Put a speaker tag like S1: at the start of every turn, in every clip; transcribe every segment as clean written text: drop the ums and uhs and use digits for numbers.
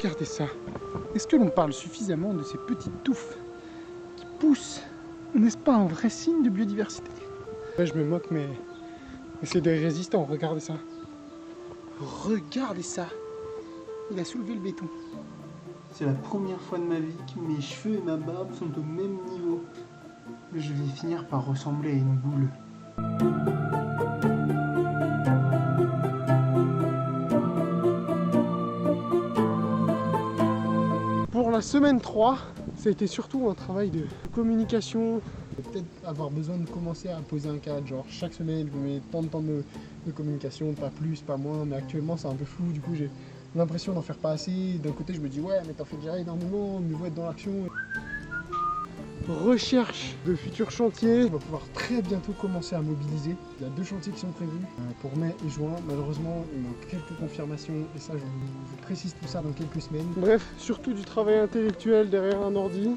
S1: Regardez ça. Est-ce que l'on parle suffisamment de ces petites touffes qui poussent? N'est-ce pas un vrai signe de biodiversité? Ouais, je me moque, mais c'est des résistants. Regardez ça. Regardez ça. Il a soulevé le béton.
S2: C'est la première fois de ma vie que mes cheveux et ma barbe sont au même niveau. Je vais finir par ressembler à une boule.
S1: Pour la semaine 3, ça a été surtout un travail de communication. Peut-être avoir besoin de commencer à poser un cadre, genre chaque semaine je mets tant de temps de communication, pas plus, pas moins, mais actuellement c'est un peu flou, du coup j'ai l'impression d'en faire pas assez. D'un côté je me dis ouais mais t'en fais déjà énormément, mieux vaut être dans l'action. Recherche de futurs chantiers, on va pouvoir très bientôt commencer à mobiliser. Il y a 2 chantiers qui sont prévus pour mai et juin. Malheureusement il manque quelques confirmations et ça je vous précise tout ça dans quelques semaines. Bref, surtout du travail intellectuel derrière un ordi.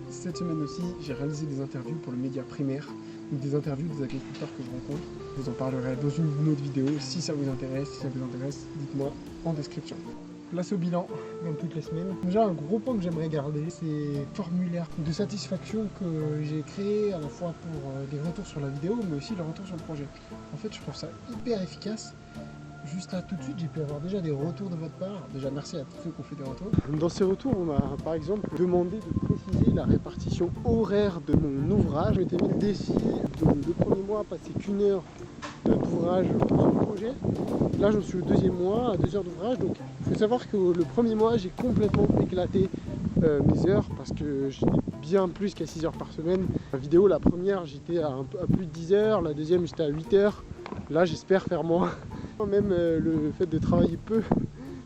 S1: Cette semaine aussi, j'ai réalisé des interviews pour le média primaire, donc des interviews des agriculteurs que je rencontre. Je vous en parlerai dans une autre vidéo. Si ça vous intéresse, dites-moi en description. Place au bilan, comme toutes les semaines. Déjà, un gros point que j'aimerais garder, c'est le formulaire de satisfaction que j'ai créé à la fois pour les retours sur la vidéo, mais aussi le retour sur le projet. En fait, je trouve ça hyper efficace. Juste là, tout de suite, j'ai pu avoir déjà des retours de votre part. Déjà, merci à tous ceux qui ont fait des retours. Dans ces retours, on m'a par exemple demandé de préciser la répartition horaire de mon ouvrage. Je m'étais mis le défi le premier mois, passer qu'1 heure d'ouvrage sur le projet. Là, j'en suis au 2e mois, à 2 heures d'ouvrage. Donc, il faut savoir que le premier mois, j'ai complètement éclaté mes heures parce que j'étais bien plus qu'à 6 heures par semaine. La vidéo, la première, j'étais à plus de 10 heures. La deuxième, j'étais à 8 heures. Là, j'espère faire moins. Même le fait de travailler peu,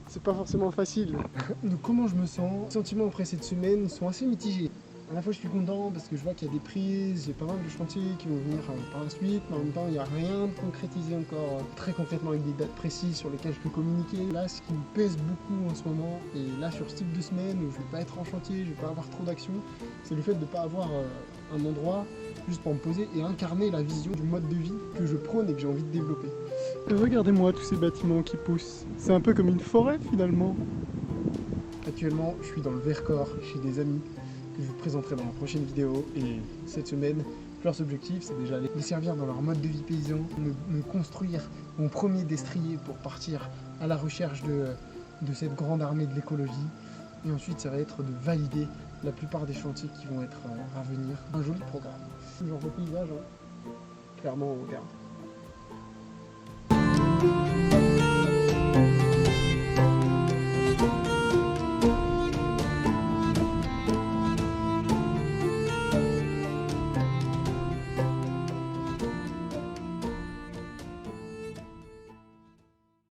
S1: c'est pas forcément facile. Donc comment je me sens? Les sentiments après cette semaine sont assez mitigés. À la fois je suis content parce que je vois qu'il y a des prises, j'ai pas mal de chantiers qui vont venir par la suite, mais en même temps il n'y a rien de concrétisé encore très concrètement avec des dates précises sur lesquelles je peux communiquer. Là ce qui me pèse beaucoup en ce moment, et là sur ce type de semaine où je vais pas être en chantier, je vais pas avoir trop d'action, c'est le fait de ne pas avoir un endroit juste pour me poser et incarner la vision du mode de vie que je prône et que j'ai envie de développer. Regardez-moi tous ces bâtiments qui poussent, c'est un peu comme une forêt finalement. Actuellement je suis dans le Vercors chez des amis que je vous présenterai dans la prochaine vidéo, et cette semaine leurs objectifs c'est déjà les servir dans leur mode de vie paysan, me construire mon premier destrier pour partir à la recherche de cette grande armée de l'écologie, et ensuite ça va être de valider la plupart des chantiers qui vont être à venir. Un joli programme, ce genre de paysage, hein. Clairement on regarde.